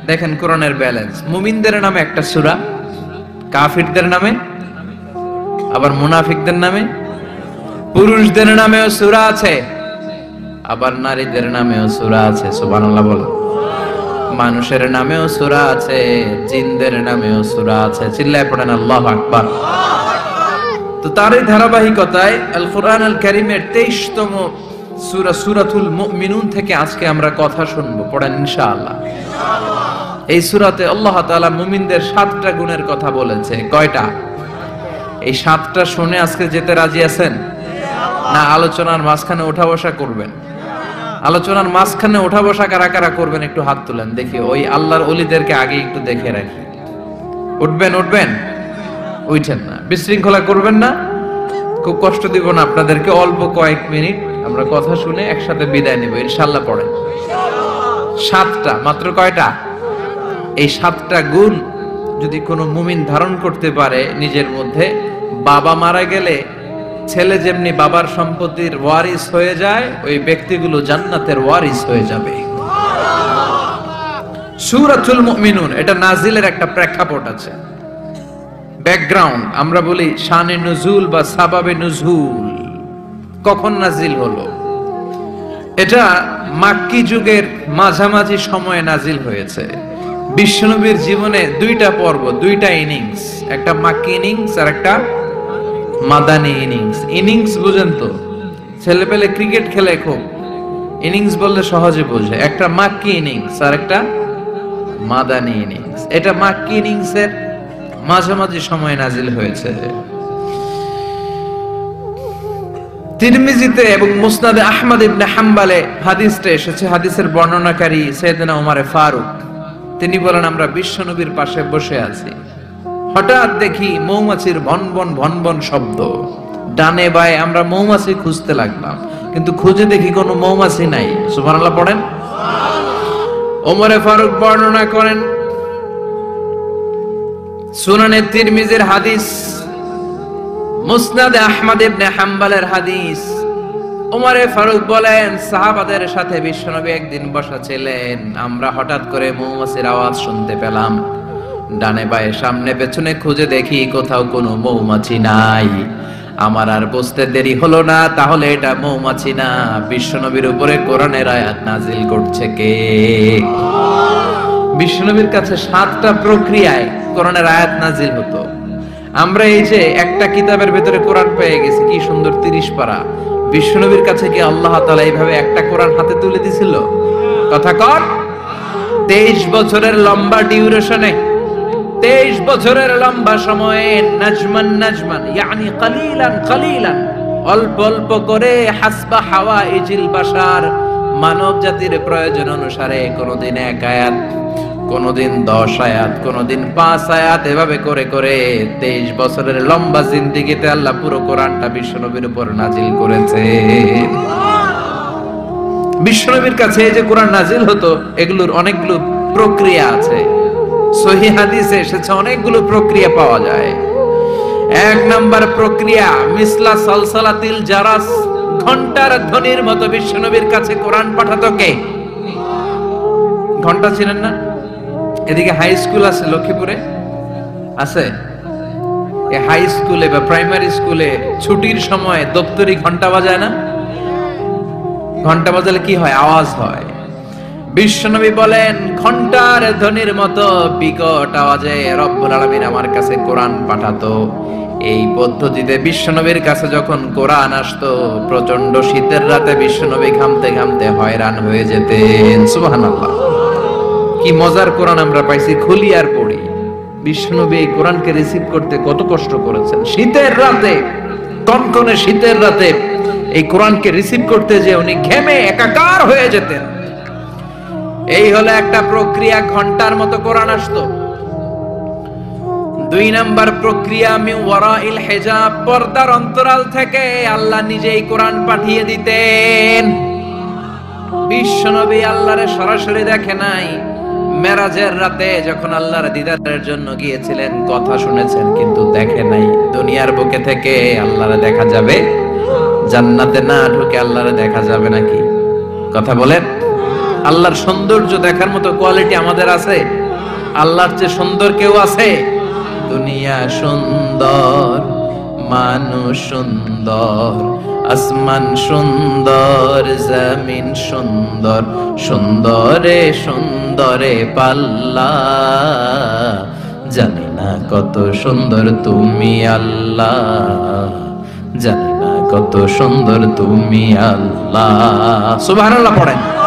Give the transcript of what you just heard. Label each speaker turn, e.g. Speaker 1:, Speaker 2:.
Speaker 1: দেখেন কোরআনের ব্যালেন্স। মুমিনদের নামে একটা সূরা, কাফিরদের নামে, আবার মুনাফিকদের নামে, পুরুষদের নামেও সূরা আছে, আবার নারীদের নামেও সূরা আছে। সুবহানাল্লাহ বলো। মানুষের নামেও সূরা আছে, জিনদের নামেও সূরা আছে। চিল্লায় পড়েন আল্লাহু আকবার। তো তারই ধারাবাহিকতায় আল কোরআন আল কারীমের 23তম সূরা সূরাতুল মুমিনুন থেকে আজকে আমরা কথা শুনবো। পড়েন ইনশাআল্লাহ। এই সূরাতে আল্লাহ তাআলা মুমিনদের 7টা গুণের কথা বলেছে। কয়টা? এই 7টা শুনে আজকে যেতে রাজি আছেন না আলোচনার মাঝখানে ওঠা বসা করবেন? আলোচনার মাঝখানে ওঠা বসা কারা কারা করবেন একটু হাত তুলেন দেখি। ওই আল্লাহর ওলিদেরকে আগে একটু দেখে রাখি। উঠবেন? উঠেন না, বিশৃঙ্খলা করবেন না, খুব কষ্ট দিব না আপনাদেরকে। অল্প কয়েক মিনিট আমরা কথা শুনে একসাথে বিদায় নেব ইনশাআল্লাহ। পড়েন 7টা, মাত্র কয়টা? এই 7টা গুণ যদি কোনো মুমিন ধারণ করতে পারে নিজের মধ্যে, বাবা মারা গেলে ছেলে যেমনি বাবার সম্পত্তির ওয়ারিস হয়ে যায়, ওই ব্যক্তিগুলো জান্নাতের ওয়ারিস হয়ে যাবে। সূরাতুল মুমিনুন এটা নাজিলের একটা প্রেক্ষাপট আছে, ব্যাকগ্রাউন্ড। আমরা বলি শানে নুজুল বা সাবাবে নুজুল, কখন নাজিল হলো। এটা মাক্কি যুগের মাঝামাঝি সময়ে নাজিল হয়েছে। বিশ্বনবীর জীবনে 2টা পর্ব, 2টা ইনিংস, একটা মাক্কি ইনিংস আর একটা মাদানী ইনিংস। ইনিংস বুঝেন তো, ছেলে পেলে ক্রিকেট খেলে খুব, ইনিংস বললে সহজে বোঝে। একটা মাক্কি ইনিংস আর একটা মাদানী ইনিংস। এটা মাক্কি ইনিংসের মাঝামাঝি সময়ে নাজিল হয়েছে। তিরমিজিতে এবং মুসনাদে আহমদ ইবনে হাম্বলে হাদিসটা এসেছে। হাদিসের বর্ণনাকারী সাইয়েদনা ওমর ফারুক, তিনি বলেন আমরা বিশ্বনবীর পাশে বসে আছি, হঠাৎ দেখি মৌমাছির ভনভন ভনভন শব্দ। ডানে বায়ে আমরা মৌমাছি খুঁজতে লাগলাম, কিন্তু খুঁজে দেখি কোনো মৌমাছি নাই। সুবহানাল্লাহ পড়েন। ওমর ফারুক বর্ণনা করেন, সুনানে তিরমিজির হাদিস, মুসনাদে আহমদ ইবনে হাম্বলের হাদিস। ওমর ফারুক বলেন সাহাবাদের সাথে বিশ্বনবী একদিন বসা ছিলেন, আমরা হঠাৎ করে মৌমাছির আওয়াজ শুনতে পেলাম। ডানে বায়ে সামনে পেছনে খুঁজে দেখি কোথাও কোনো মৌমাছি নাই। আমার আর বুঝতে দেরি হলো না, তাহলে এটা মৌমাছি না, বিশ্বনবীর উপরে কোরআনের আয়াত নাজিল করছে কে? বিশ্বনবীর কাছে 7টা প্রক্রিয়ায় কোরআনের আয়াত নাজিল হতো। আমরা এই যে একটা কিতাবের ভেতরে কোরআন পেয়ে গেছি, কি সুন্দর 30 পারা। বিশ্বনবীর কাছে কি আল্লাহ তাআলা এইভাবে একটা কোরআন হাতে তুলে দিছিল? কথা কর। 23 বছরের লম্বা ডিউরেশনে, 23 বছরের লম্বা সময়ে, নাজমান ইয়ানি কালিলান, অল্প অল্প করে হাসবা হাওয়াইজিল বাশার, মানব জাতির প্রয়োজন অনুসারে কোনদিন 1 আয়াত, কোনদিন 10 আয়াত, কোনদিন 5 আয়াত, এভাবে করে করে 23 বছরের লম্বা জিন্দেগিতে আল্লাহ পুরো কোরআনটা বিশ্বনবীর উপর নাজিল করেছে। বিশ্বনবীর কাছে এই যে কোরআন নাজিল হতো, এগুলোর অনেকগুলো প্রক্রিয়া আছে। সহিহ হাদিসে এসেছে অনেকগুলো প্রক্রিয়া পাওয়া যায়। 1 নাম্বার প্রক্রিয়া, মিসলা সালসালাতিল জারাস, ঘন্টার ধ্বনির মতো বিশ্বনবীর কাছে কোরআন পাঠাতো কে? ঘন্টা ছিলেন না? এদিকে হাই স্কুল আছে লক্ষ্মীপুরে, আছে? এই হাই স্কুলে বা প্রাইমারি স্কুলে ছুটির সময় দপ্তরি ঘন্টা বাজায় না? ঘন্টা বাজালে কি হয়? আওয়াজ হয়। বিশ্বনবী বলেন ঘন্টার ধ্বনির মতো বিকট আওয়াজে রব্বুল আলামিন আমার কাছে কোরআন পাঠাতো। এই পদ্ধতিতে বিশ্বনবীর কাছে যখন কোরআন আসতো, প্রচন্ড শীতের রাতে বিশ্বনবী ঘামতে ঘামতে হয়রান হয়ে যেতেন। সুবহানাল্লাহ, কি মজার কোরআন আমরা পাইছি, খুলি আর পড়ি। বিশ্বনবী এই কোরআনকে রিসিভ করতে কত কষ্ট করেছেন। শীতের রাতে, কনকনে শীতের রাতে এই কোরআনকে রিসিভ করতে যে উনি ঘেমে একাকার হয়ে যেতেন। এই হলো একটা প্রক্রিয়া, ঘন্টার মতো কোরআন আসতো। 2 নাম্বার প্রক্রিয়া, মিন ওয়ারাইল হিজাব, পর্দার অন্তরাল থেকে আল্লাহ নিজেই কোরআন পাঠিয়ে দিতেন। বিশ্বনবী আল্লাহরে সরাসরি দেখে নাই। মেরাজের রাতে যখন আল্লাহর দিদারের জন্য গিয়েছিলেন, কথা শুনেছেন কিন্তু দেখে নাই। দুনিয়ার বুকে থেকে আল্লাহরে দেখা যাবে? জান্নাতে না ঢুকে আল্লাহরে দেখা যাবে নাকি? কথা বলেন। আল্লাহর সৌন্দর্য দেখার মতো কোয়ালিটি আমাদের আছে? আল্লাহর চেয়ে সুন্দর কেউ আছে? দুনিয়া সুন্দর, মানুষ সুন্দর, আসমান সুন্দর, জমিন সুন্দর, সুন্দরে সুন্দরে পাল্লা। জানি না কত সুন্দর তুমি আল্লাহ, জানি না কত সুন্দর তুমি আল্লাহ। সুবহানাল্লাহ পড়েন।